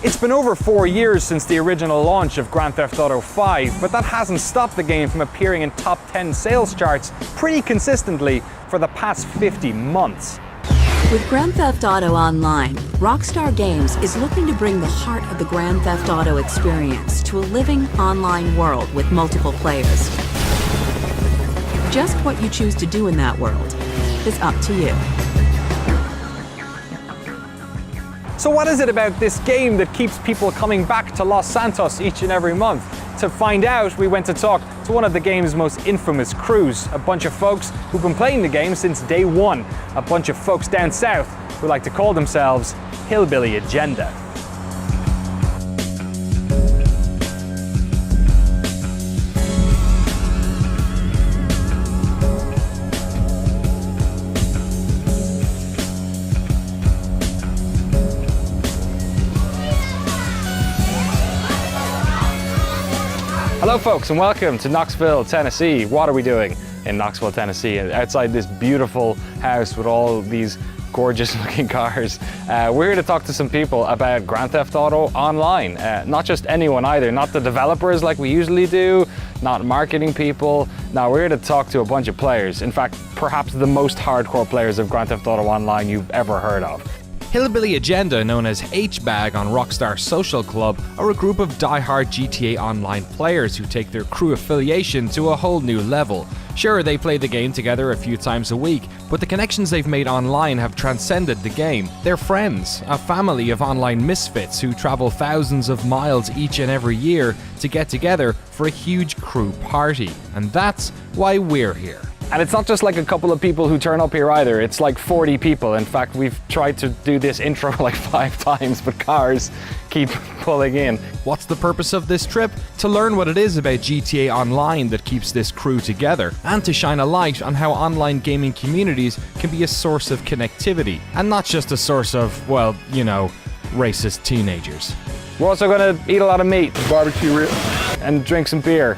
It's been over 4 years since the original launch of Grand Theft Auto 5, but that hasn't stopped the game from appearing in top 10 sales charts pretty consistently for the past 50 months. With Grand Theft Auto Online, Rockstar Games is looking to bring the heart of the Grand Theft Auto experience to a living online world with multiple players. Just what you choose to do in that world is up to you. So what is it about this game that keeps people coming back to Los Santos each and every month? To find out, we went to talk to one of the game's most infamous crews, a bunch of folks who've been playing the game since day one, a bunch of folks down south who like to call themselves Hillbilly Agenda. Hello folks and welcome to Knoxville, Tennessee. What are we doing in Knoxville, Tennessee? Outside this beautiful house with all these gorgeous looking cars. We're here to talk to some people about Grand Theft Auto Online. Not just anyone either, not the developers like we usually do, not marketing people. No, we're here to talk to a bunch of players. In fact, perhaps the most hardcore players of Grand Theft Auto Online you've ever heard of. Hillbilly Agenda, known as H-Bag on Rockstar Social Club, are a group of die-hard GTA Online players who take their crew affiliation to a whole new level. Sure, they play the game together a few times a week, but the connections they've made online have transcended the game. They're friends, a family of online misfits who travel thousands of miles each and every year to get together for a huge crew party. And that's why we're here. And it's not just like a couple of people who turn up here either, it's like 40 people. In fact, we've tried to do this intro like 5 times, but cars keep pulling in. What's the purpose of this trip? To learn what it is about GTA Online that keeps this crew together, and to shine a light on how online gaming communities can be a source of connectivity, and not just a source of, well, you know, racist teenagers. We're also gonna eat a lot of meat. Barbecue ribs. And drink some beer.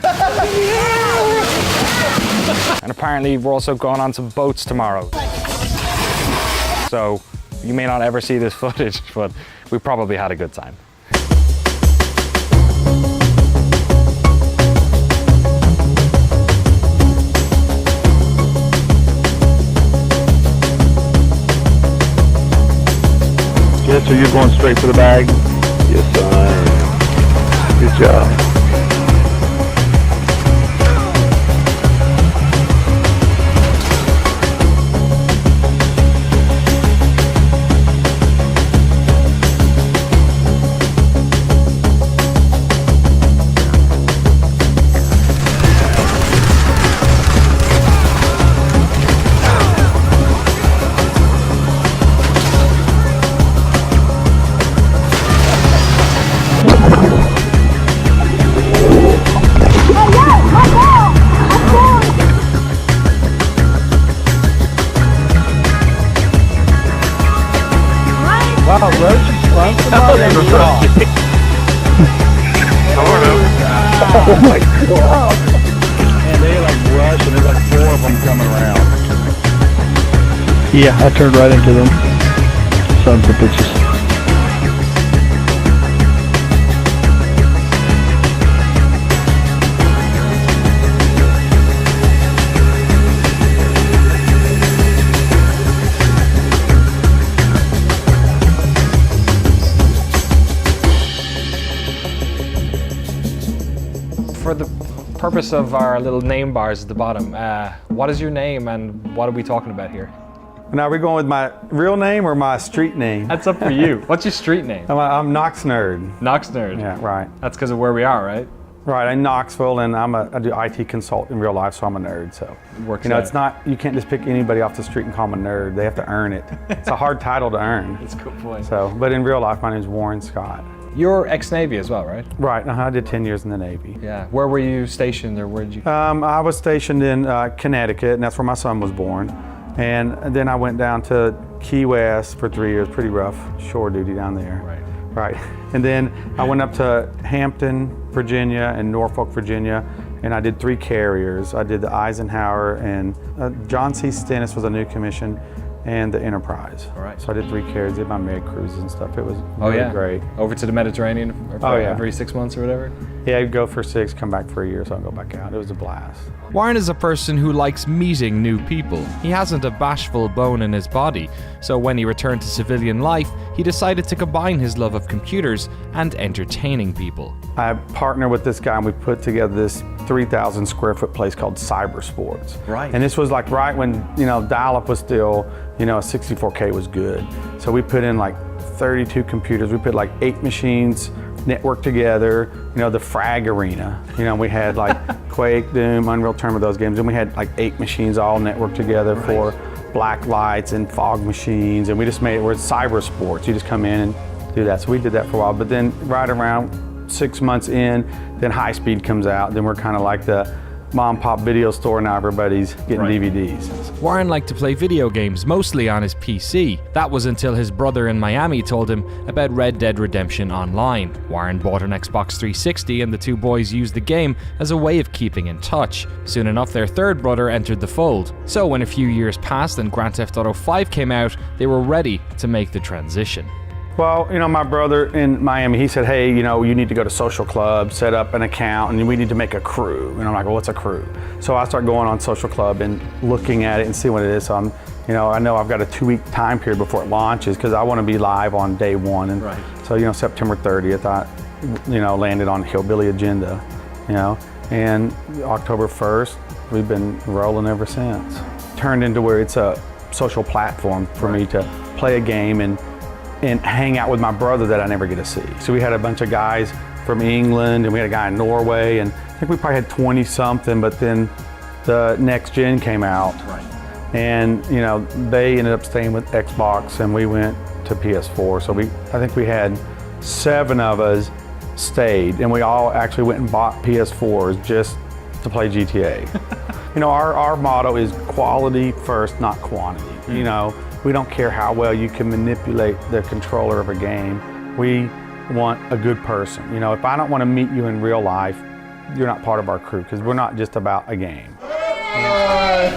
And apparently we're also going on some boats tomorrow. So you may not ever see this footage, but we probably had a good time. Yeah, so you're going straight for the bag? Yes, I am. Good job. Wow, Roach is fun. Oh my God. And they like rush and there's like 4 of them coming around. Yeah, I turned right into them. Sons of bitches. For the purpose of our little name bars at the bottom, what is your name and what are we talking about here? Now, are we going with my real name or my street name? That's up for you. What's your street name? I'm Knox Nerd. Knox Nerd. Yeah, right. That's because of where we are, right? Right, in Knoxville, and I do IT consult in real life, so I'm a nerd. So, Works you know, out. it's not, you can't just pick anybody off the street and call them a nerd. They have to earn it. It's a hard title to earn. That's a good point. So, but in real life, my name's Warren Scott. You're ex-Navy as well, right? Right, I did 10 years in the Navy. Yeah. Where were you stationed, or where did you? I was stationed in Connecticut, and that's where my son was born. And then I went down to Key West for 3 years, pretty rough shore duty down there. Right. Right. And then I went up to Hampton, Virginia, and Norfolk, Virginia, and I did 3 carriers. I did the Eisenhower, and John C. Stennis was a new commission, and the Enterprise. All right. So I did 3 carriers, did my med cruises and stuff. It was Oh really yeah, great. Over to the Mediterranean every 6 months or whatever. Yeah, I'd go for 6, come back for a year, so I'd go back out. It was a blast. Warren is a person who likes meeting new people. He hasn't a bashful bone in his body, so when he returned to civilian life, he decided to combine his love of computers and entertaining people. I partnered with this guy and we put together this 3,000 square foot place called Cyber Sports. Right. And this was like right when, dial-up was still, a 64K was good. So we put in like 32 computers. We put like 8 machines networked together, the Frag Arena. We had like Quake, Doom, Unreal Tournament, those games. And we had like 8 machines all networked together for black lights and fog machines. And we just made it where it's Cyber Sports. You just come in and do that. So we did that for a while. But then right around 6 months in, then High Speed comes out. Then we're kind of like the mom and pop video store. Now everybody's getting DVDs. Warren liked to play video games, mostly on his PC. That was until his brother in Miami told him about Red Dead Redemption Online. Warren bought an Xbox 360 and the two boys used the game as a way of keeping in touch. Soon enough, their third brother entered the fold. So when a few years passed and Grand Theft Auto 5 came out, they were ready to make the transition. Well, my brother in Miami, he said, hey, you need to go to Social Club, set up an account, and we need to make a crew. And I'm like, well, what's a crew? So I start going on Social Club and looking at it and seeing what it is. So I know I've got a 2-week time period before it launches because I want to be live on day 1. And so, September 30th, I, landed on Hillbilly Agenda, and October 1st, we've been rolling ever since. Turned into where it's a social platform for me to play a game and hang out with my brother that I never get to see. So we had a bunch of guys from England and we had a guy in Norway, and I think we probably had 20 something, but then the next gen came out. And they ended up staying with Xbox and we went to PS4. So I think we had 7 of us stayed and we all actually went and bought PS4s just to play GTA. Our motto is quality first, not quantity. We don't care how well you can manipulate the controller of a game. We want a good person. If I don't want to meet you in real life, you're not part of our crew because we're not just about a game. I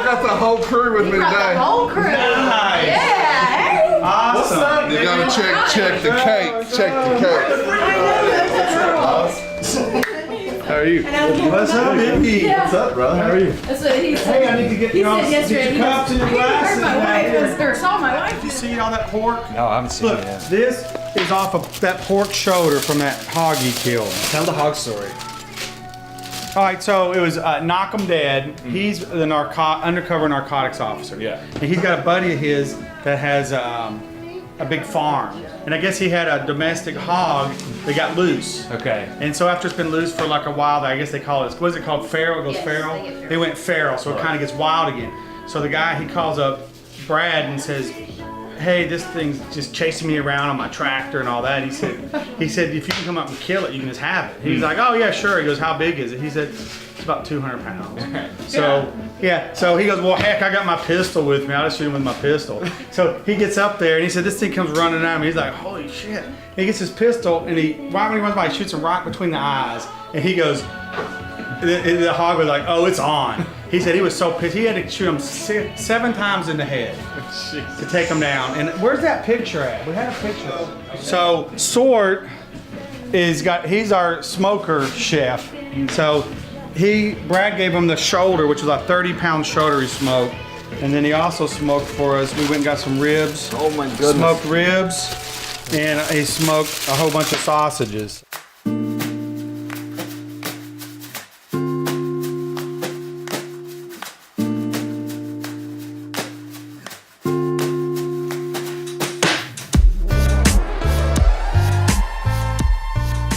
got the whole crew with me today. The whole crew. Nice. Yeah. Awesome. You gotta check the cake. Check the cake. How are you? What's up, Mickey? What's up, bro? How are you? That's what he said. Hey, I need to get you all Get your cups and your glasses. My wife or saw my wife. You see all that pork? No, I haven't seen Look, it yet. this is off of that pork shoulder from that hog he killed. Tell the hog story. All right, so it was Knock 'em Dead. He's the undercover narcotics officer. Yeah. And he's got a buddy of his that has a big farm. And I guess he had a domestic hog that got loose. Okay. And so after it's been loose for like a while, I guess they call it, what is it called, feral? It goes Yes, feral? they get feral. They went feral, so it kind of gets wild again. So the guy, he calls up Brad and says, hey, this thing's just chasing me around on my tractor and all that. He said, if you can come up and kill it, you can just have it. He's like, oh yeah, sure. He goes, how big is it? He said, it's about 200 pounds. So, yeah, so he goes, well, heck, I got my pistol with me. I'll just shoot him with my pistol. So he gets up there and he said, this thing comes running at me. He's like, holy shit. He gets his pistol and right when he runs by, he shoots him right between the eyes. And he goes, the hog was like, oh, it's on. He said he was so pissed. He had to shoot him 7 times in the head to take him down. And where's that picture at? We had a picture. So Sort he's our smoker chef. So Brad gave him the shoulder, which was a 30-pound shoulder he smoked. And then he also smoked for us. We went and got some ribs. Oh my goodness. Smoked ribs. And he smoked a whole bunch of sausages.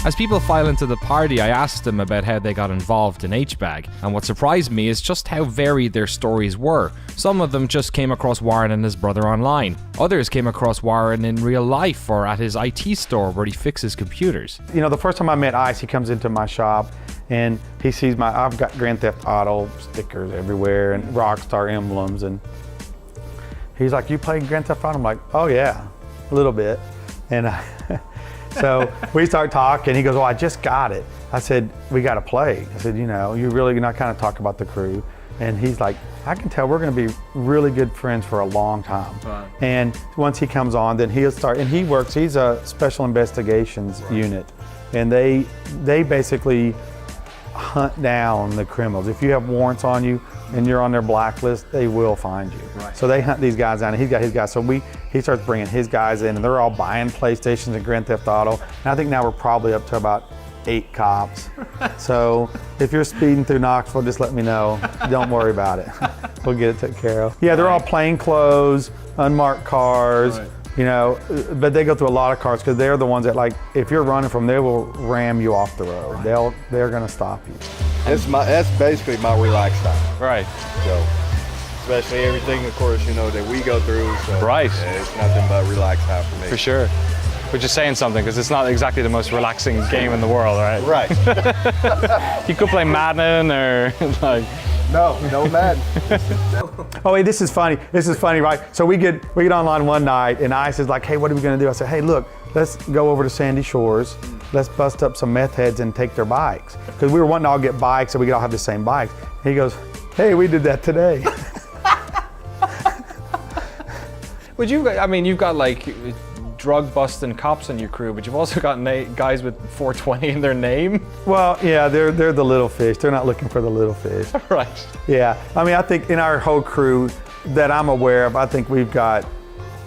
As people file into the party, I asked them about how they got involved in HBAG, and what surprised me is just how varied their stories were. Some of them just came across Warren and his brother online. Others came across Warren in real life or at his IT store where he fixes computers. The first time I met Ice, he comes into my shop and he sees I've got Grand Theft Auto stickers everywhere and Rockstar emblems, and he's like, you play Grand Theft Auto? I'm like, oh yeah, a little bit. And so we start talking. He goes, well, I just got it. I said, we got to play. I said, you're really going to kind of talk about the crew. And he's like, I can tell we're going to be really good friends for a long time. Right. And once he comes on, then he'll start, and he's a special investigations unit. And they basically hunt down the criminals. If you have warrants on you and you're on their blacklist, they will find you. Right. So they hunt these guys down, and he's got his guys. So he starts bringing his guys in, and they're all buying PlayStations and Grand Theft Auto. And I think now we're probably up to about 8 cops. So if you're speeding through Knoxville, just let me know. Don't worry about it. We'll get it taken care of. Yeah, they're all plain clothes, unmarked cars. Right. You know, but they go through a lot of cars because they're the ones that, like, if you're running from, they will ram you off the road. They're gonna stop you. That's basically my relaxed time. Right. So, especially everything, of course, you know, that we go through. So, Right. yeah, it's nothing but relaxed time for me. For sure. Which is saying something, because it's not exactly the most relaxing game in the world, right? Right. You could play Madden or like. No Madden. Oh, wait, this is funny. This is funny, right? So we get online one night, and Ice is like, hey, what are we gonna do? I said, hey, look, let's go over to Sandy Shores. Let's bust up some meth heads and take their bikes. Because we were wanting to all get bikes so we could all have the same bikes. He goes, hey, we did that today. Would you? I mean, you've got like drug busting cops on your crew, but you've also got guys with 420 in their name. Well, yeah, they're the little fish. They're not looking for the little fish. Right. Yeah, I mean, I think in our whole crew that I'm aware of, I think we've got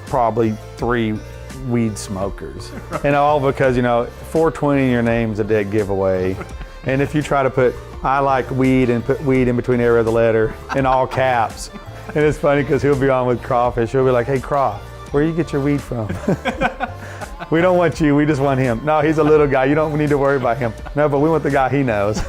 probably 3 weed smokers. And all because, 420 in your name's a dead giveaway. And if you try to put, I like weed, and put weed in between every other letter in all caps. And it's funny because he'll be on with Crawfish. He'll be like, hey, Craw, where you get your weed from? We don't want you, we just want him. No, he's a little guy, you don't need to worry about him. No, but we want the guy he knows.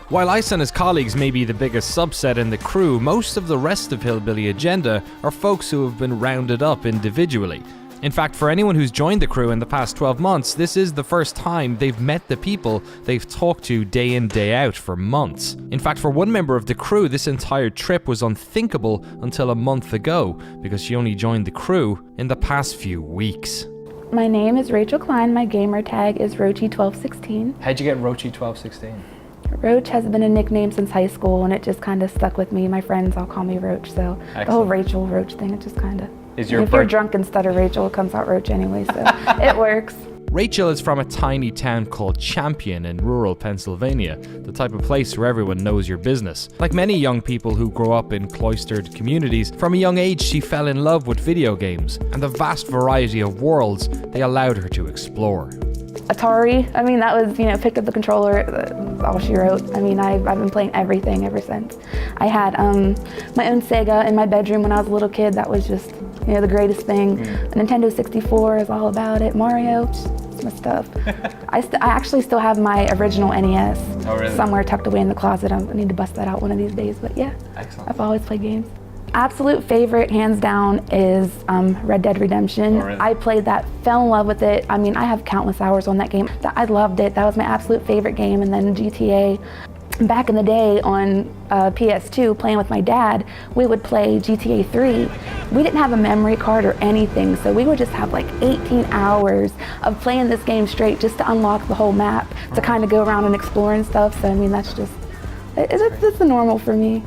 While Ice and his colleagues may be the biggest subset in the crew, most of the rest of Hillbilly Agenda are folks who have been rounded up individually. In fact, for anyone who's joined the crew in the past 12 months, this is the first time they've met the people they've talked to day in, day out for months. In fact, for one member of the crew, this entire trip was unthinkable until a month ago, because she only joined the crew in the past few weeks. My name is Rachel Klein. My gamer tag is Roachy1216. How'd you get Roachy1216? Roach has been a nickname since high school, and it just kind of stuck with me. My friends all call me Roach, so the whole Rachel Roach thing, it just kind of... If you're drunk and stutter Rachel, it comes out Roach anyway, so it works. Rachel is from a tiny town called Champion in rural Pennsylvania, the type of place where everyone knows your business. Like many young people who grow up in cloistered communities, from a young age she fell in love with video games and the vast variety of worlds they allowed her to explore. Atari, I mean, that was, picked up the controller, that's all she wrote. I mean, I've been playing everything ever since. I had my own Sega in my bedroom when I was a little kid. That was just, the greatest thing. Nintendo 64 is all about it. Mario, it's my stuff. I actually still have my original NES somewhere tucked away in the closet. I need to bust that out one of these days, but yeah. Excellent. I've always played games. Absolute favorite, hands down, is Red Dead Redemption. I played that, fell in love with it. I mean, I have countless hours on that game. I loved it. That was my absolute favorite game. And then GTA. Back in the day on PS2, playing with my dad, we would play GTA 3. We didn't have a memory card or anything, so we would just have like 18 hours of playing this game straight just to unlock the whole map, to kind of go around and explore and stuff. So I mean, that's just, it's the normal for me,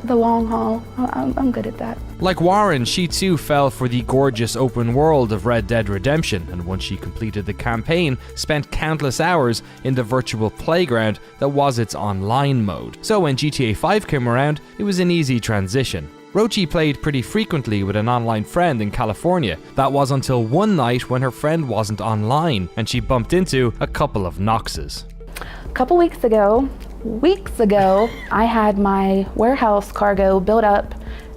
the long haul. I'm good at that. Like Warren, she too fell for the gorgeous open world of Red Dead Redemption, and once she completed the campaign, spent countless hours in the virtual playground that was its online mode. So when GTA 5 came around, it was an easy transition. Roachy played pretty frequently with an online friend in California. That was until one night when her friend wasn't online, and she bumped into a couple of Knoxes. A couple weeks ago, I had my warehouse cargo built up,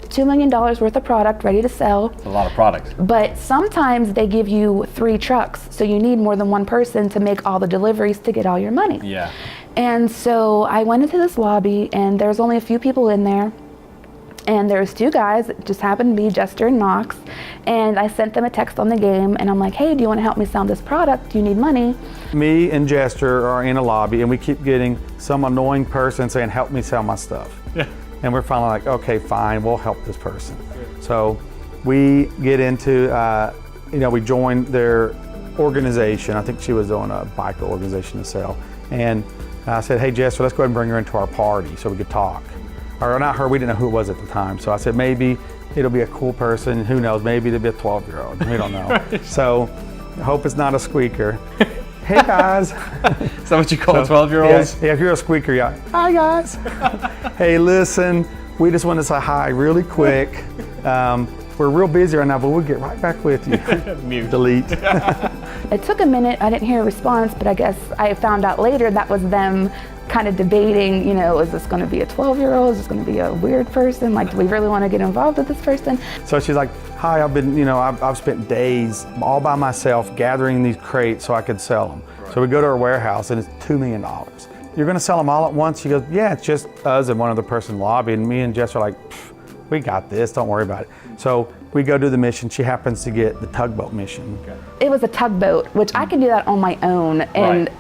$2 million worth of product ready to sell. That's a lot of product. But sometimes they give you 3 trucks, so you need more than one person to make all the deliveries to get all your money. Yeah. And so I went into this lobby, and there's only a few people in there. And there's 2 guys, it just happened to be Jester and Knox. And I sent them a text on the game, and I'm like, hey, do you want to help me sell this product? Do you need money? Me and Jester are in a lobby, and we keep getting some annoying person saying, help me sell my stuff. Yeah. And we're finally like, okay, fine, we'll help this person. So we get into, we joined their organization. I think she was on a biker organization to sell. And I said, hey, Jester, let's go ahead and bring her into our party so we could talk. or not her, we didn't know who it was at the time. So I said, maybe it'll be a cool person. Who knows? Maybe it'll be a 12-year-old. We don't know. Right. So I hope it's not a squeaker. Hey guys. Is that what you call 12-year-olds? Yeah, if you're a squeaker, yeah. Hi guys. Hey, listen, we just want to say hi really quick. We're real busy right now, but we'll get right back with you. Mute. Delete. It took a minute, I didn't hear a response, but I guess I found out later that was them kind of debating, you know, is this going to be a 12-year-old? Is this going to be a weird person? Like, do we really want to get involved with this person? So she's like, hi, I've spent days all by myself gathering these crates so I could sell them. Right. So we go to her warehouse and it's $2 million. You're going to sell them all at once? She goes, yeah, it's just us and one other person lobby. And me and Jess are like, we got this, don't worry about it. So we go do the mission. She happens to get the tugboat mission. Okay. It was a tugboat, which I can do that on my own. And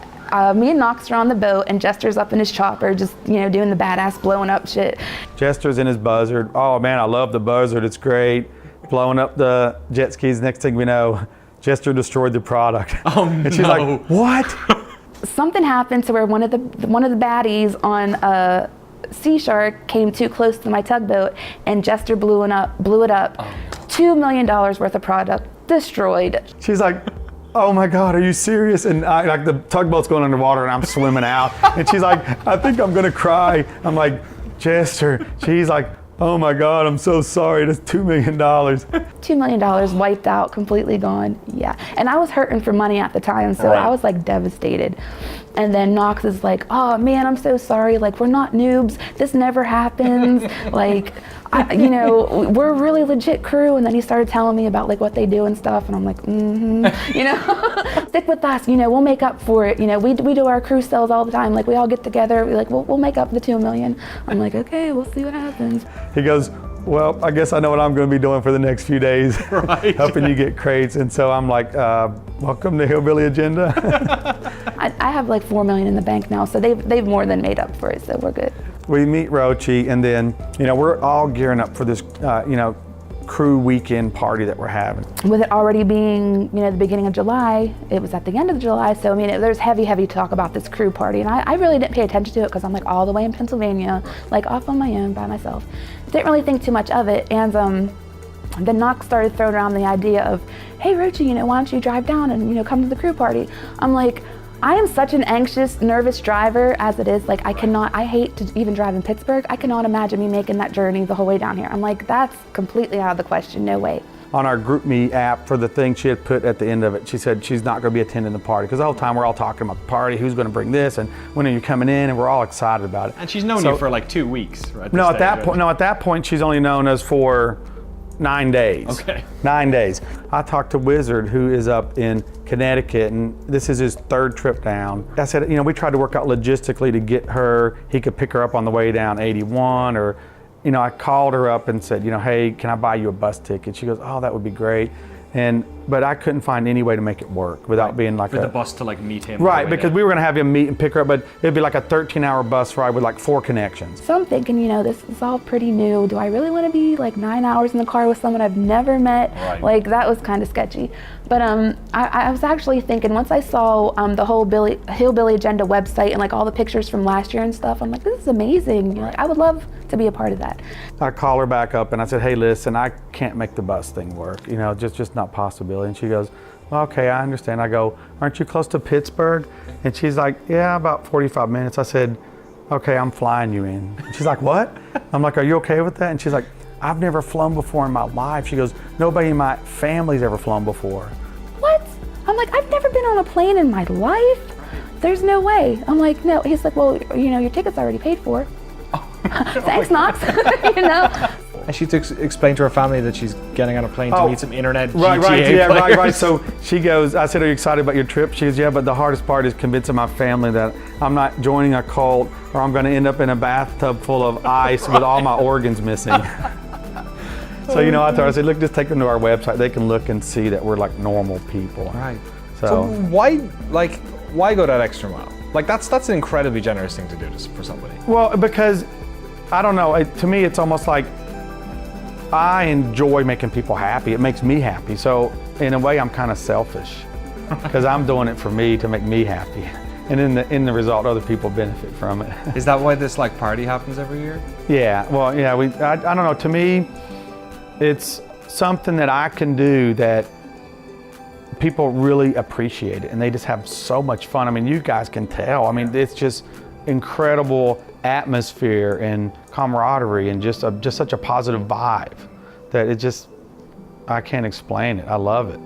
me and Knox are on the boat and Jester's up in his chopper, just, you know, doing the badass blowing up shit. Jester's in his buzzard. Oh man, I love the buzzard, it's great. Blowing up the jet skis, next thing we know, Jester destroyed the product. Oh no. And she's like, what? Something happened to where one of the baddies on Sea Shark came too close to my tugboat and Jester blew it up. Oh. $2 million worth of product destroyed. She's like, oh my God, are you serious? And like the tugboat's going underwater and I'm swimming out. And she's like, I think I'm gonna cry. I'm like, Jester. She's like, oh my God, I'm so sorry, that's $2 million. $2 million wiped out, completely gone, yeah. And I was hurting for money at the time, so I was like devastated. And then Knox is like, oh man, I'm so sorry, like we're not noobs, this never happens. Like, you know, we're a really legit crew. And then he started telling me about like what they do and stuff, and I'm like, you know, stick with us, you know, we'll make up for it. You know, we do our crew sales all the time, like we all get together, we'll make up the $2 million. I'm like, okay, we'll see what happens. He goes, well, I guess I know what I'm going to be doing for the next few days, helping you get crates. And so I'm like, welcome to Hillbilly Agenda. I have like $4 million in the bank now, so they've more than made up for it, so we're good. We meet Rochi, and then, you know, we're all gearing up for this, you know, crew weekend party that we're having. With it already being, you know, the beginning of July, it was at the end of July, so I mean, there's heavy talk about this crew party, and I really didn't pay attention to it because I'm like all the way in Pennsylvania, like off on my own by myself. Didn't really think too much of it, and then Knox started throwing around the idea of, hey Rochi, you know, why don't you drive down and, you know, come to the crew party? I'm like, I am such an anxious, nervous driver as it is. Like I hate to even drive in Pittsburgh. I cannot imagine me making that journey the whole way down here. I'm like, that's completely out of the question, no way. On our GroupMe app, for the thing she had put at the end of it, she said she's not going to be attending the party because the whole time we're all talking about the party, who's going to bring this, and when are you coming in, and we're all excited about it. And she's known you for like 2 weeks, right? No, at that point, she's only known us for 9 days. Okay. 9 days. I talked to Wizard, who is up in Connecticut, and this is his 3rd trip down. I said, you know, we tried to work out logistically to get her, he could pick her up on the way down 81, or, you know, I called her up and said, you know, hey, can I buy you a bus ticket? She goes, oh, that would be great. But I couldn't find any way to make it work without being like for the bus to like meet him. Right, because we were gonna have him meet and pick her up, but it'd be like a 13-hour bus ride with like 4 connections. So I'm thinking, you know, this is all pretty new. Do I really want to be like 9 hours in the car with someone I've never met? Right. Like that was kind of sketchy. But I was actually thinking, once I saw the whole Hillbilly Agenda website and like all the pictures from last year and stuff, I'm like, this is amazing. Like, I would love to be a part of that. I call her back up and I said, hey, listen, I can't make the bus thing work. You know, just not possibility. And she goes, well, okay, I understand. I go, aren't you close to Pittsburgh? And she's like, yeah, about 45 minutes. I said, okay, I'm flying you in. And she's like, what? I'm like, are you okay with that? And she's like, I've never flown before in my life. She goes, nobody in my family's ever flown before. What? I'm like, I've never been on a plane in my life. There's no way. I'm like, no. He's like, well, you know, your ticket's already paid for. Thanks, Knox. You know. And she explained to her family that she's getting on a plane to meet some internet GTA right. players. So she goes, I said, are you excited about your trip? She goes, yeah, but the hardest part is convincing my family that I'm not joining a cult or I'm going to end up in a bathtub full of ice with all my organs missing. So, you know, I told her, I said, look, just take them to our website. They can look and see that we're like normal people. Right. So why go that extra mile? Like that's an incredibly generous thing to do for somebody. Well, because I don't know, to me it's almost like I enjoy making people happy. It makes me happy. So in a way I'm kind of selfish because I'm doing it for me to make me happy. and in the result, other people benefit from it. Is that why this like party happens every year? Yeah, well, yeah, I don't know, to me, it's something that I can do that people really appreciate it, and they just have so much fun. I mean, you guys can tell. I mean, it's just incredible atmosphere and camaraderie and just such a positive vibe that it just, I can't explain it. I love it.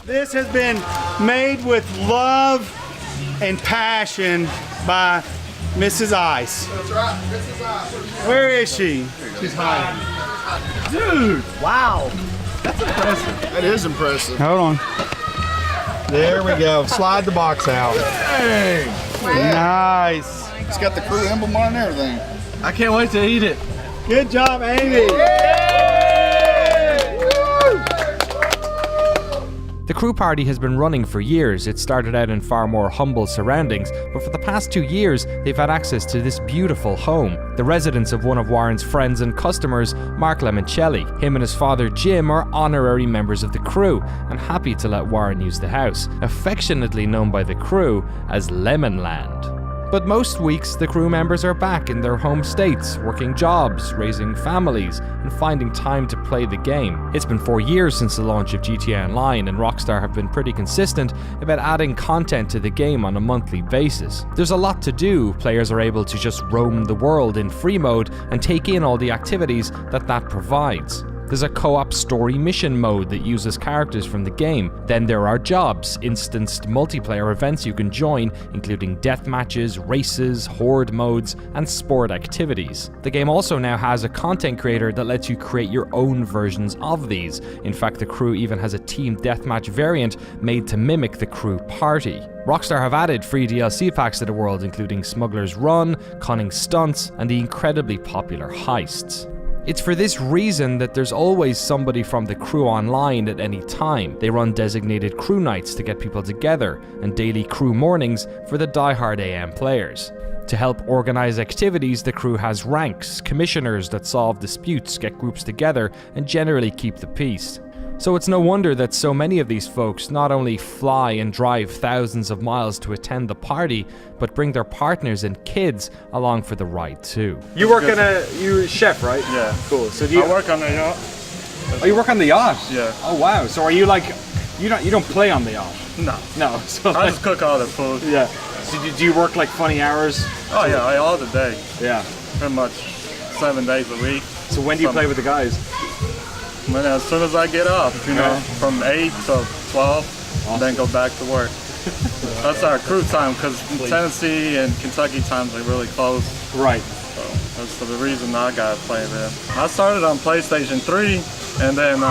This has been made with love and passion by Mrs. Ice. That's right, Mrs. Ice. Where is she? She's hiding. Dude, wow. That's impressive. That is impressive. Hold on. There we go. Slide the box out. Dang. Nice. It's got the crew emblem on and everything. I can't wait to eat it. Good job, Amy. The crew party has been running for years. It started out in far more humble surroundings, but for the past 2 years, they've had access to this beautiful home, the residence of one of Warren's friends and customers, Mark Lemoncelli. Him and his father, Jim, are honorary members of the crew and happy to let Warren use the house, affectionately known by the crew as Lemonland. But most weeks, the crew members are back in their home states, working jobs, raising families, and finding time to play the game. It's been 4 years since the launch of GTA Online, and Rockstar have been pretty consistent about adding content to the game on a monthly basis. There's a lot to do. Players are able to just roam the world in free mode and take in all the activities that provides. There's a co-op story mission mode that uses characters from the game. Then there are jobs, instanced multiplayer events you can join, including death matches, races, horde modes, and sport activities. The game also now has a content creator that lets you create your own versions of these. In fact, the crew even has a team deathmatch variant made to mimic the crew party. Rockstar have added free DLC packs to the world, including Smuggler's Run, Cunning Stunts, and the incredibly popular heists. It's for this reason that there's always somebody from the crew online at any time. They run designated crew nights to get people together, and daily crew mornings for the die-hard AM players. To help organize activities, the crew has ranks, commissioners that solve disputes, get groups together, and generally keep the peace. So it's no wonder that so many of these folks not only fly and drive thousands of miles to attend the party, but bring their partners and kids along for the ride too. You work you're a chef, right? Yeah. Cool. So do you? I work on the yacht. Oh, you work on the yacht? Yeah. Oh wow. So are you like, you don't play on the yacht? No. No. So I just cook all the food. Yeah. So do you work like funny hours? Oh yeah, all the day. Yeah. Pretty much 7 days a week. So when do you play with the guys? But as soon as I get off, you know, from 8 to 12, and then go back to work. That's our crew time, because Tennessee and Kentucky times are really close. Right. So that's the reason I got to play there. I started on PlayStation 3, and then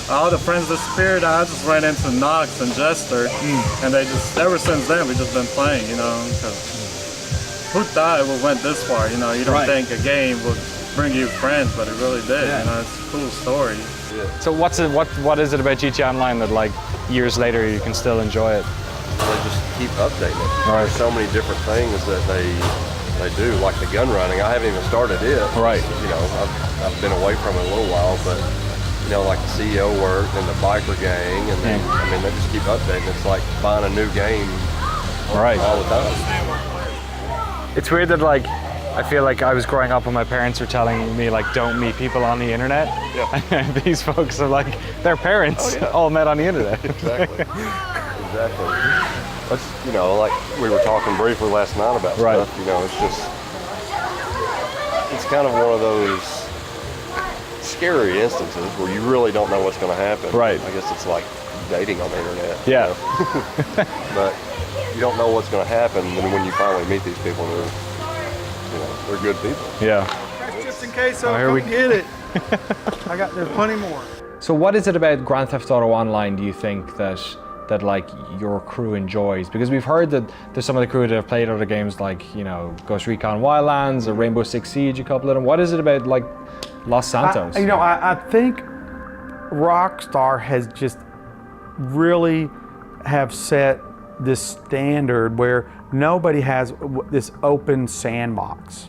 all the friends disappeared. I just ran into Knox and Jester, and they just, ever since then, we've just been playing, you know, because who thought it went this far, you know? You don't think a game would bring you friends, but it really did. You know, it's a cool story. So what is it about GTA Online that like years later you can still enjoy it? They just keep updating it. There's so many different things that they do, like the gun running. I haven't even started it. Right. You know, I've been away from it a little while, but you know, like the CEO work and the biker gang, and then I mean they just keep updating. It's like buying a new game all the time. It's weird that like I feel like I was growing up and my parents were telling me like don't meet people on the internet. Yeah. And these folks are like their parents all met on the internet. Exactly. Exactly. That's, you know, like we were talking briefly last night about stuff, you know, it's kind of one of those scary instances where you really don't know what's going to happen. Right. I guess it's like dating on the internet. Yeah. You know? But you don't know what's going to happen, and when you finally meet these people, they're good people. Yeah. Just in case I don't get it. There's plenty more. So what is it about Grand Theft Auto Online, do you think, that like your crew enjoys? Because we've heard that there's some of the crew that have played other games like, you know, Ghost Recon Wildlands or Rainbow Six Siege, a couple of them. What is it about like Los Santos? I think Rockstar has just really have set this standard where nobody has this open sandbox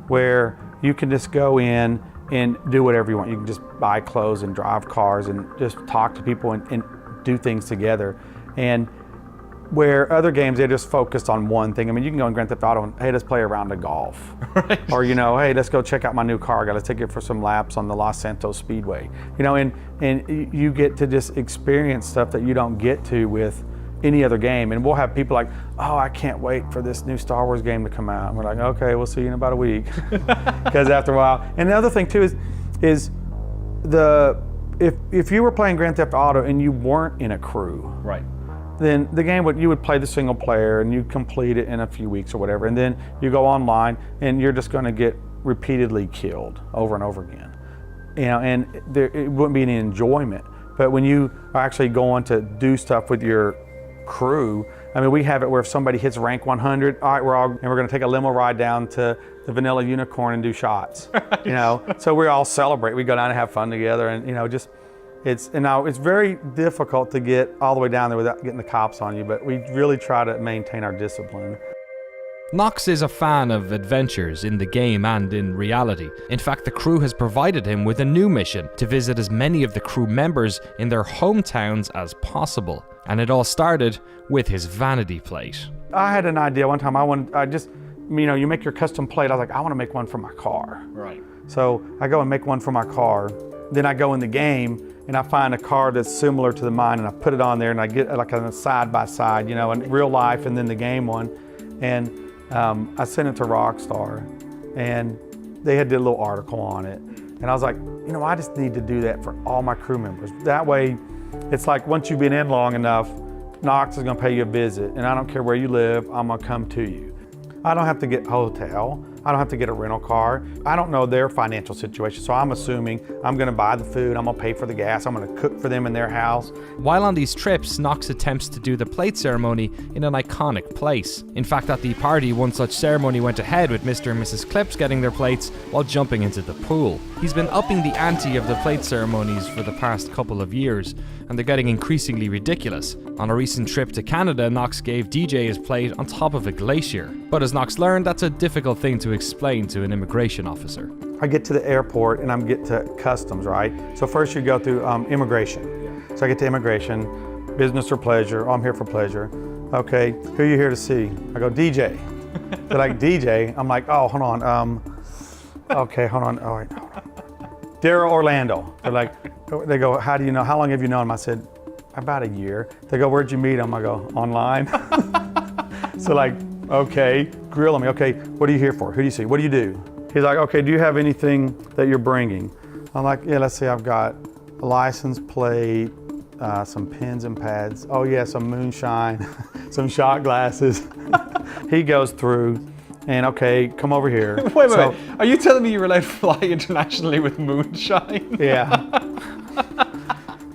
where you can just go in and do whatever you want. You can just buy clothes and drive cars and just talk to people and do things together. And where other games, they're just focused on one thing. I mean, you can go in Grand Theft Auto and, hey, let's play a round of golf. Right. Or, you know, hey, let's go check out my new car. Let's take it for some laps on the Los Santos Speedway. You know, and you get to just experience stuff that you don't get to with any other game. And we'll have people like, oh, I can't wait for this new Star Wars game to come out. And we're like, okay, we'll see you in about a week. Because after a while. And the other thing too is if you were playing Grand Theft Auto and you weren't in a crew, right, then the game you would play the single player and you complete it in a few weeks or whatever, and then you go online and you're just going to get repeatedly killed over and over again. You know, and it wouldn't be any enjoyment. But when you are actually going to do stuff with your crew, I mean, we have it where if somebody hits rank 100, all right, we're going to take a limo ride down to the Vanilla Unicorn and do shots. Right. You know, so we all celebrate. We go down and have fun together, and you know, now it's very difficult to get all the way down there without getting the cops on you, but we really try to maintain our discipline. Knox is a fan of adventures in the game and in reality. In fact, the crew has provided him with a new mission to visit as many of the crew members in their hometowns as possible. And it all started with his vanity plate. I had an idea one time. You make your custom plate. I was like, I want to make one for my car. Right. So I go and make one for my car. Then I go in the game and I find a car that's similar to mine and I put it on there and I get like a side by side, you know, in real life and then the game one. And I sent it to Rockstar and they did a little article on it. And I was like, you know, I just need to do that for all my crew members. That way, it's like once you've been in long enough, Knox is gonna pay you a visit and I don't care where you live, I'm gonna come to you. I don't have to get a hotel. I don't have to get a rental car. I don't know their financial situation, so I'm assuming I'm gonna buy the food, I'm gonna pay for the gas, I'm gonna cook for them in their house. While on these trips, Knox attempts to do the plate ceremony in an iconic place. In fact, at the party, one such ceremony went ahead with Mr. and Mrs. Clips getting their plates while jumping into the pool. He's been upping the ante of the plate ceremonies for the past couple of years, and they're getting increasingly ridiculous. On a recent trip to Canada, Knox gave DJ his plate on top of a glacier. But as Knox learned, that's a difficult thing to explain to an immigration officer. I get to the airport and I get to customs, right? So first you go through immigration. So I get to immigration, business or pleasure. Oh, I'm here for pleasure. Okay, who are you here to see? I go, DJ. They're like, DJ? I'm like, oh, hold on. Okay, hold on. Oh, wait, hold on. Daryl Orlando. They go, how do you know? How long have you known him? I said, about a year. They go, where'd you meet him? I go, online. So like, okay, grill me. Okay, what are you here for? Who do you see? What do you do? He's like, okay, do you have anything that you're bringing? I'm like, yeah, let's see, I've got a license plate, some pens and pads. Oh yeah, some moonshine, some shot glasses. He goes through and okay, come over here. Wait. Are you telling me you're allowed to fly internationally with moonshine? Yeah.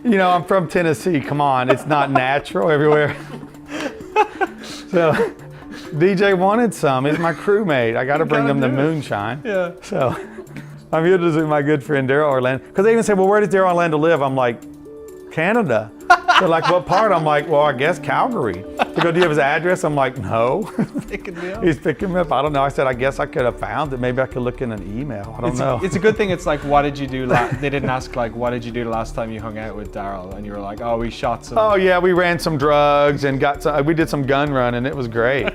You know, I'm from Tennessee, come on, it's not natural everywhere. So DJ wanted some, he's my crewmate. I gotta bring him the moonshine. Yeah. So I'm here to visit my good friend Daryl Orlando. Because they even say, well, where does Daryl Orlando live? I'm like, Canada. They're like, what part? I'm like, well, I guess Calgary. They go, do you have his address? I'm like, no. Picking me up. He's picking me up. I don't know. I said, I guess I could have found it. Maybe I could look in an email. I don't know. It's a good thing it's like, what did you do? They didn't ask like, what did you do the last time you hung out with Daryl? And you were like, oh, we shot some. Oh yeah, we ran some drugs and we did some gun running. It was great.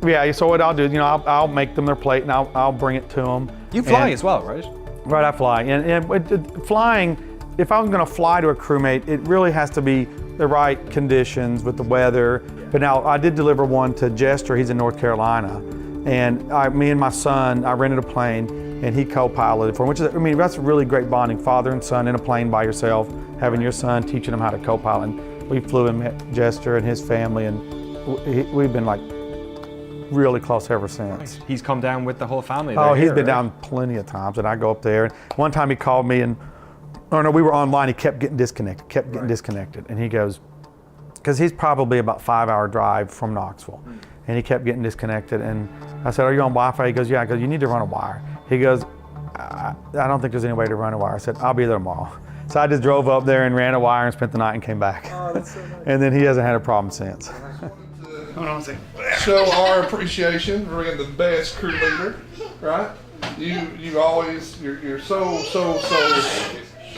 Yeah, so what I'll do, you know, I'll make them their plate and I'll bring it to them. You fly as well, right? Right, I fly. And flying, if I'm going to fly to a crewmate, it really has to be the right conditions with the weather. But now I did deliver one to Jester. He's in North Carolina, and me and my son, I rented a plane, and he co-piloted for him. Which is, I mean, that's a really great bonding, father and son in a plane by yourself, having your son teaching him how to co-pilot. And we flew and met Jester and his family, and we've been like really close ever since. He's come down with the whole family. Oh, he's been down plenty of times, and I go up there. One time he called me and. Oh no, we were online, he kept getting disconnected, and he goes, because he's probably about 5-hour drive from Knoxville, and he kept getting disconnected, and I said, are you on Wi-Fi? He goes, yeah. I go, you need to run a wire. He goes, I don't think there's any way to run a wire. I said, I'll be there tomorrow. So I just drove up there and ran a wire and spent the night and came back. Oh, that's so nice. And then he hasn't had a problem since. Hold on a second. Show our appreciation for being the best crew leader, right? you always, you're so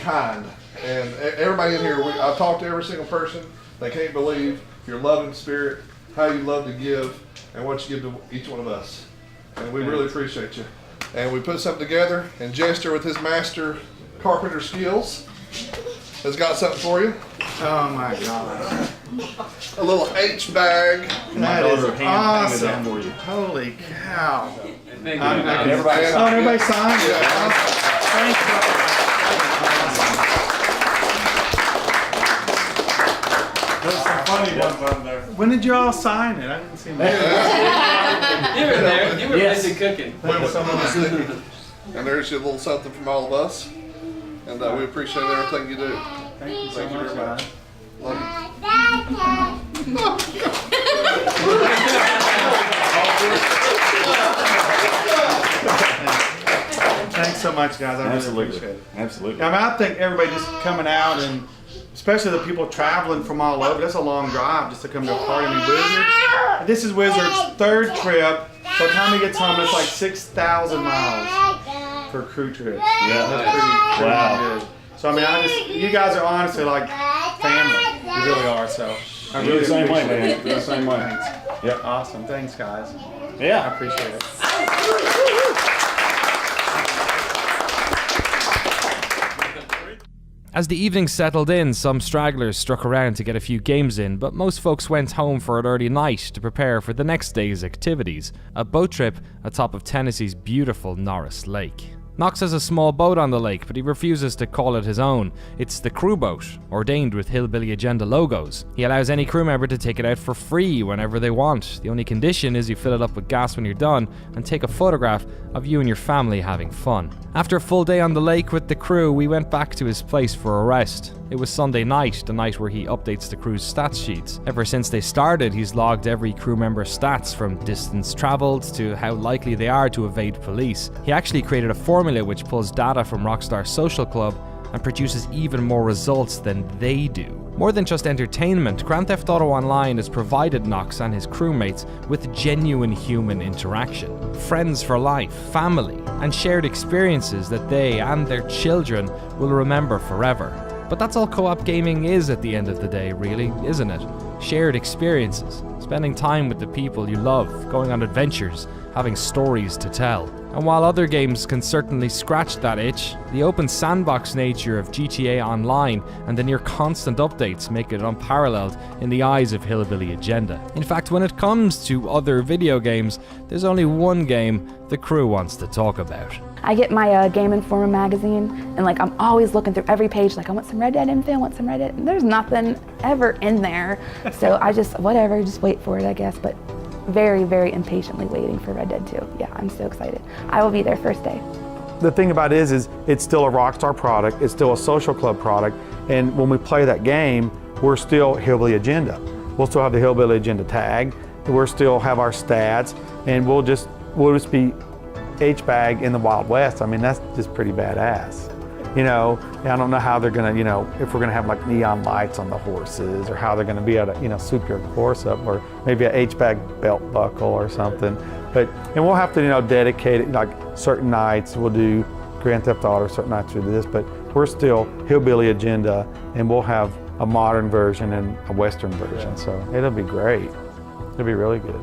kind. And everybody in here, I've talked to every single person. They can't believe your loving spirit, how you love to give, and what you give to each one of us. And we really appreciate you. And we put something together, and Jester, with his master carpenter skills, has got something for you. Oh my God. A little H bag. That is awesome. For you. Holy cow. Everybody signed it. Thank you. There's some funny ones on there. When did you all sign it? I didn't see that. You were there. You were busy cooking. And there's your little something from all of us. And we appreciate everything you do. Thank you so much, guys. Love you. Thanks so much, guys. I really appreciate it. Absolutely. I mean, I think everybody just coming out, and especially the people traveling from all over. That's a long drive just to come to a party. I mean, Wizard. This is Wizard's third trip. By the time he gets home, it's like 6,000 miles for a crew trip. Yeah. That's pretty Wow. good. So I mean, you guys are honestly like family. You really are. So I You're really the same way, appreciate man. it. You're the same way. Thanks. Yep. Awesome. Thanks, guys. Yeah. I appreciate it. As the evening settled in, some stragglers struck around to get a few games in, but most folks went home for an early night to prepare for the next day's activities, a boat trip atop of Tennessee's beautiful Norris Lake. Knox has a small boat on the lake, but he refuses to call it his own. It's the crew boat, ordained with Hillbilly Agenda logos. He allows any crew member to take it out for free whenever they want. The only condition is you fill it up with gas when you're done and take a photograph of you and your family having fun. After a full day on the lake with the crew, we went back to his place for a rest. It was Sunday night, the night where he updates the crew's stats sheets. Ever since they started, he's logged every crew member's stats, from distance travelled to how likely they are to evade police. He actually created a formula which pulls data from Rockstar Social Club and produces even more results than they do. More than just entertainment, Grand Theft Auto Online has provided Knox and his crewmates with genuine human interaction, friends for life, family, and shared experiences that they and their children will remember forever. But that's all co-op gaming is at the end of the day, really, isn't it? Shared experiences, spending time with the people you love, going on adventures, having stories to tell. And while other games can certainly scratch that itch, the open sandbox nature of GTA Online and the near constant updates make it unparalleled in the eyes of Hillbilly Agenda. In fact, when it comes to other video games, there's only one game the crew wants to talk about. I get my Game Informer magazine, and like I'm always looking through every page, like I want some Red Dead info, I want some Red Dead, and there's nothing ever in there. So I just, whatever, just wait for it, I guess. But very, very impatiently waiting for Red Dead 2. Yeah, I'm so excited. I will be there first day. The thing about it is it's still a Rockstar product, it's still a Social Club product, and when we play that game, we're still Hillbilly Agenda. We'll still have the Hillbilly Agenda tag, we'll still have our stats, and we'll just be H-Bag in the Wild West. I mean, that's just pretty badass. You know, I don't know how they're gonna, you know, if we're gonna have like neon lights on the horses, or how they're gonna be able to, you know, swoop your horse up, or maybe a H-Bag belt buckle or something. But, and we'll have to, you know, dedicate it, like certain nights we'll do Grand Theft Auto, certain nights we'll do this, but we're still Hillbilly Agenda, and we'll have a modern version and a Western version, so it'll be great. It'll be really good.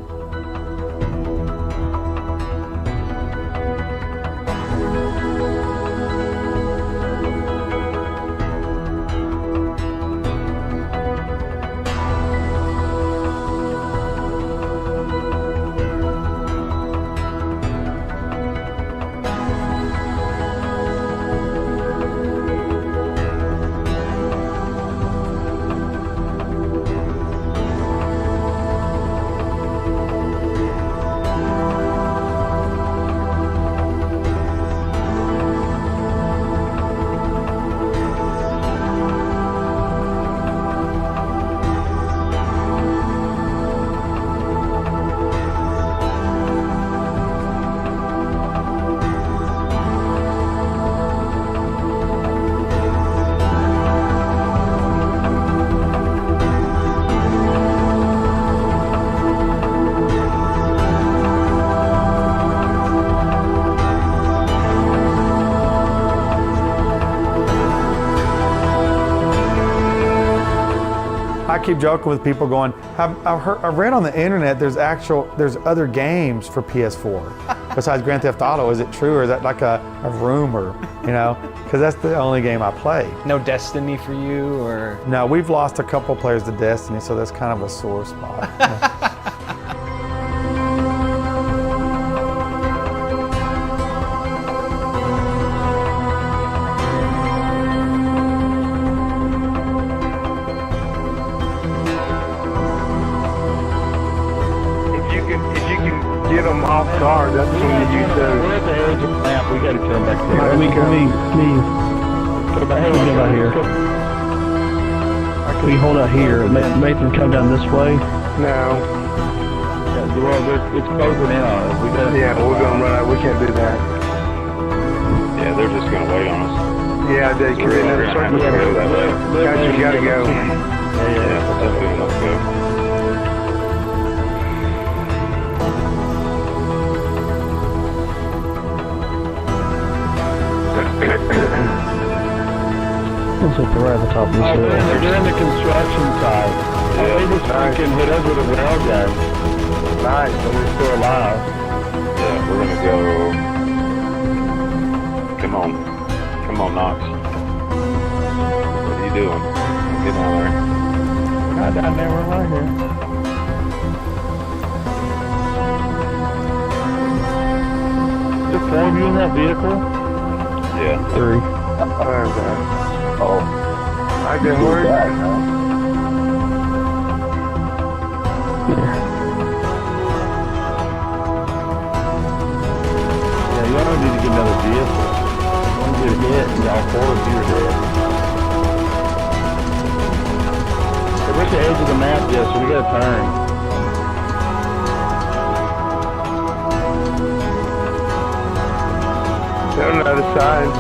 keep joking with people going, I've read on the internet there's other games for PS4 besides Grand Theft Auto. Is it true, or is that like a rumor, you know? Because that's the only game I play. No Destiny for you, or? No, we've lost a couple players to Destiny, so that's kind of a sore spot. Get them off guard. That's when you use those. We're at the edge of the map. We got to come back there. Let me please. Come out here. Can we hold out here? Nathan, come down this way. No. Yeah, well, it's closing in on us. We're going to run out. We can't do that. Yeah, they're just going to wait on us. Yeah, they can. Guys, you got to go. Yeah, let's go. Looks like they're right at the top of this hill. They're in the construction side. Yeah. They just can hit us with a rail gun. Nice, and we're still alive. Yeah, we're gonna go. Come on, Knox. What are you doing? Get down there. We're not down there, we're right here. Is there 4 of you in that vehicle? Yeah. 3. Oh, I didn't worry. Yeah, y'all need to get another vehicle. One get hit, and y'all 4 of you are dead. We're at the edge of the map, Jess, so we gotta turn. They're on the other side.